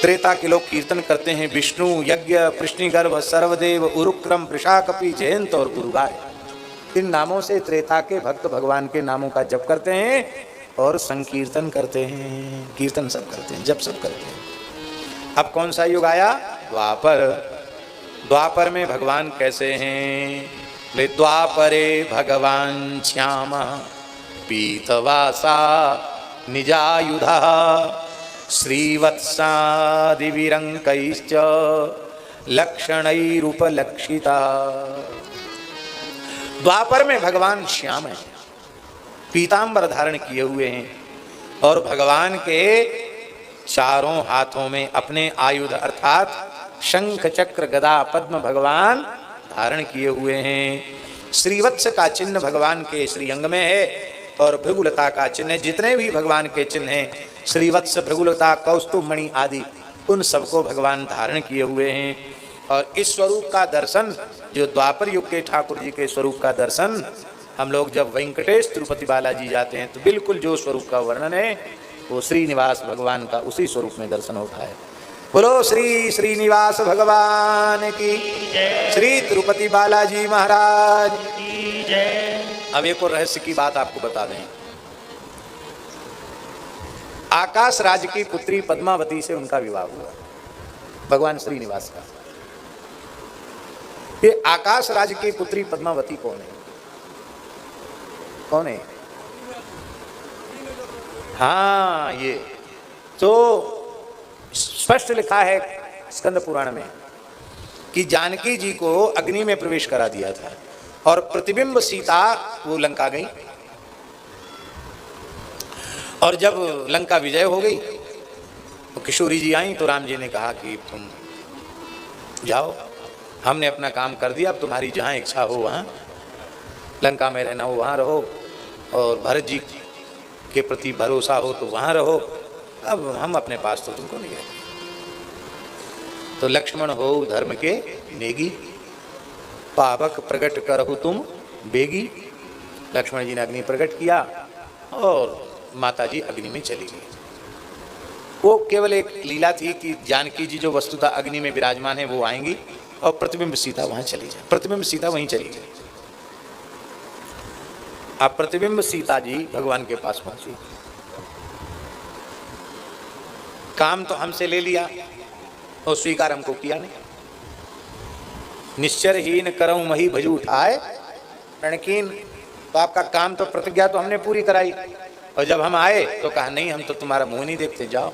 त्रेता के लोग कीर्तन करते हैं विष्णु, यज्ञ, कृष्णिगर्भ, सर्वदेव, उरुक्रम, वृषाकपि, जयंत और गुरुगाय। इन नामों से त्रेता के भक्त भगवान के नामों का जप करते हैं और संकीर्तन करते हैं, कीर्तन सब करते हैं, जप सब करते हैं। अब कौन सा युग आया? द्वापर। द्वापर में भगवान कैसे हैं? ले द्वापरे भगवान श्याम पीतवासा निजायुधा श्रीवत्सादिविरंकैश्च लक्षणैरुपलक्षिता। द्वापर में भगवान श्याम है, पीतांबर धारण किए हुए हैं और भगवान के चारों हाथों में अपने आयुध अर्थात शंख चक्र गदा पद्म भगवान धारण किए हुए हैं। श्रीवत्स का चिन्ह भगवान के श्रीअंग में है और भृगुलता का चिन्ह, जितने भी भगवान के चिन्ह हैं, श्रीवत्स, भृगुलता, कौस्तुभमणि आदि, उन सबको भगवान धारण किए हुए हैं। और इस स्वरूप का दर्शन, जो द्वापर युग के ठाकुर जी के स्वरूप का दर्शन, हम लोग जब वेंकटेश तिरुपति बालाजी जाते हैं तो बिल्कुल जो स्वरूप का वर्णन है वो श्रीनिवास भगवान का उसी स्वरूप में दर्शन होता है। बोलो श्री श्रीनिवास भगवान की जय, श्री तिरुपति बालाजी महाराज की जय। अब एक और रहस्य की बात आपको बता दें। आकाश राज की पुत्री पद्मावती से उनका विवाह हुआ, भगवान श्रीनिवास का। ये आकाश राज की पुत्री पद्मावती कौन है? कौन है? हाँ, ये तो स्पष्ट लिखा है स्कंद पुराण में कि जानकी जी को अग्नि में प्रवेश करा दिया था और प्रतिबिंब सीता वो लंका गई और जब लंका विजय हो गई तो किशोरी जी आई तो राम जी ने कहा कि तुम जाओ, हमने अपना काम कर दिया, अब तुम्हारी जहाँ इच्छा हो वहाँ लंका में रहना हो वहाँ रहो और भरत जी के प्रति भरोसा हो तो वहाँ रहो, अब हम अपने पास तो तुमको नहीं रहते। तो लक्ष्मण हो धर्म के नेगी, पावक प्रकट करहु तुम बेगी। लक्ष्मण जी ने अग्नि प्रकट किया और माता जी अग्नि में चली गई। वो केवल एक लीला थी कि जानकी जी जो वस्तुतः अग्नि में विराजमान है वो आएंगी और प्रतिबिंब सीता वहां चली जाए, प्रतिबिंब सीता वहीं चली जाए। अब प्रतिबिंब सीता जी भगवान के पास पहुंची, काम तो हमसे ले लिया और स्वीकार हमको किया नहीं। निश्चरहीन करऊं मही भजू उठाए रणकीन, तो आपका काम तो प्रतिज्ञा तो हमने पूरी कराई और जब हम आए तो कहा नहीं, हम तो तुम्हारा मुंह नहीं देखते, जाओ।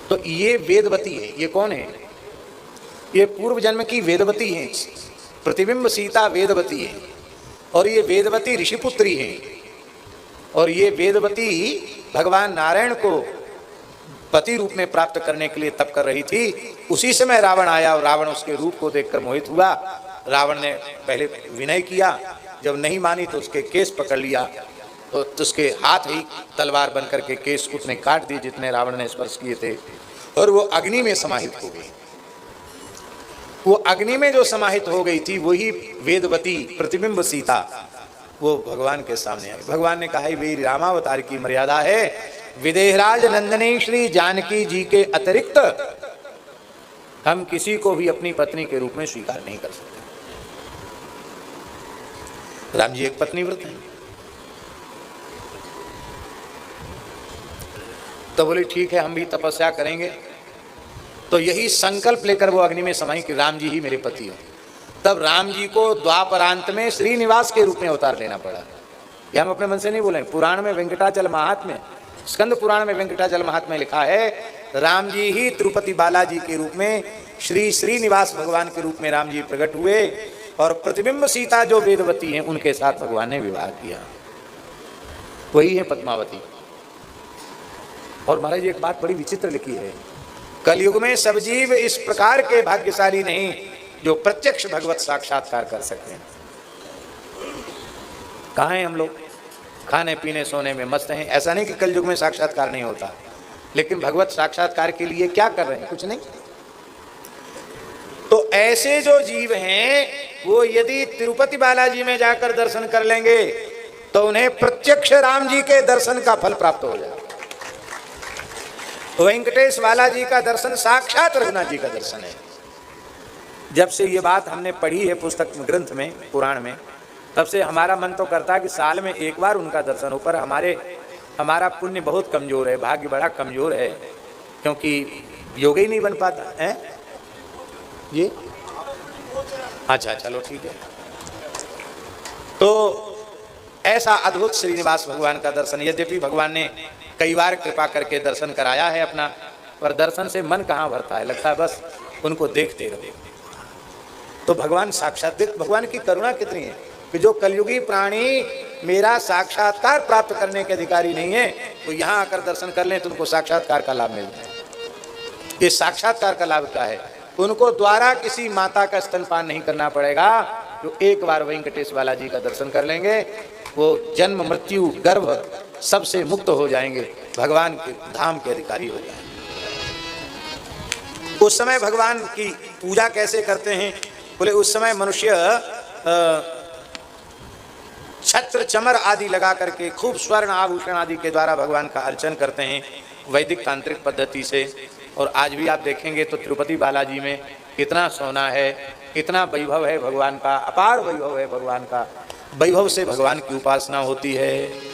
तो ये वेदवती है। ये कौन है? ये पूर्व जन्म की वेदवती है। प्रतिबिंब सीता वेदवती है और ये वेदवती ऋषिपुत्री है और ये वेदवती भगवान नारायण को पति रूप में प्राप्त करने के लिए तप कर रही थी। उसी समय रावण आया और रावण उसके रूप को देखकर मोहित हुआ। रावण ने पहले विनय किया, जब नहीं मानी तो उसके केस पकड़ लिया तो उसके हाथ ही तलवार बनकर के केस उसने काट दिए जितने रावण ने स्पर्श किए थे और वो अग्नि में समाहित हो गई। वो अग्नि में जो समाहित हो गई थी वही वेदवती प्रतिबिंब सीता वो भगवान के सामने आई। भगवान ने कहा वे रामावतार की मर्यादा है, विदेहराज नंदनी श्री जानकी जी के अतिरिक्त हम किसी को भी अपनी पत्नी के रूप में स्वीकार नहीं कर सकते। राम जी एक पत्नी व्रत है। तो बोले ठीक है, हम भी तपस्या करेंगे। तो यही संकल्प लेकर वो अग्नि में समाई कि राम जी ही मेरे पति हो। तब राम जी को द्वापरांत में श्रीनिवास के रूप में अवतार लेना पड़ा। ये हम अपने मन से नहीं बोले, पुराण में वेंकटाचल महात्म्य, स्कंद पुराण में वेंकटाचल महात्म्य लिखा है, राम जी ही तिरुपति बालाजी के रूप में श्री श्रीनिवास भगवान के रूप में राम जी प्रकट हुए और प्रतिबिंब सीता जो वेदवती हैं उनके साथ भगवान ने विवाह किया। वही है पद्मावती। और महाराज एक बात बड़ी विचित्र लिखी है, कलयुग में सब जीव इस प्रकार के भाग्यशाली नहीं जो प्रत्यक्ष भगवत साक्षात्कार कर सकते हैं। कहाँ हैं हम लोग? खाने पीने सोने में मस्त हैं। ऐसा नहीं कि कलयुग में साक्षात्कार नहीं होता, लेकिन भगवत साक्षात्कार के लिए क्या कर रहे हैं? कुछ नहीं। तो ऐसे जो जीव हैं वो यदि तिरुपति बालाजी में जाकर दर्शन कर लेंगे तो उन्हें प्रत्यक्ष राम जी के दर्शन का फल प्राप्त हो जाए। वेंकटेश बालाजी का दर्शन साक्षात रघुनाथ जी का दर्शन है। जब से ये बात हमने पढ़ी है पुस्तक में, ग्रंथ में, पुराण में, तब से हमारा मन तो करता है कि साल में एक बार उनका दर्शन हो। पर हमारा पुण्य बहुत कमजोर है, भाग्य बड़ा कमजोर है, क्योंकि योग ही नहीं बन पाता है ये। अच्छा चलो ठीक है। तो ऐसा अद्भुत श्रीनिवास भगवान का दर्शन, यद्यपि भगवान ने कई बार कृपा करके दर्शन कराया है अपना, पर दर्शन से मन कहाँ भरता है, लगता है बस उनको देखते रहो। तो भगवान साक्षात, भगवान की करुणा कितनी है कि जो कलयुगी प्राणी मेरा साक्षात्कार प्राप्त करने के अधिकारी नहीं है, तो यहाँ आकर दर्शन कर लें तो उनको साक्षात्कार का लाभ मिलता है। ये साक्षात्कार का लाभ क्या है? उनको द्वारा किसी माता का स्तनपान नहीं करना पड़ेगा। जो एक बार वेंकटेश बालाजी का दर्शन कर लेंगे, वो जन्म मृत्यु गर्भ सबसे मुक्त हो जाएंगे, भगवान के धाम के अधिकारी हो जाएंगे। उस समय भगवान की पूजा कैसे करते हैं? बोले उस समय मनुष्य छत्र चमर आदि लगा करके खूब स्वर्ण आभूषण आदि के द्वारा भगवान का अर्चन करते हैं वैदिक तांत्रिक पद्धति से। और आज भी आप देखेंगे तो तिरुपति बालाजी में कितना सोना है, कितना वैभव है भगवान का, अपार वैभव है भगवान का। वैभव से भगवान की उपासना होती है।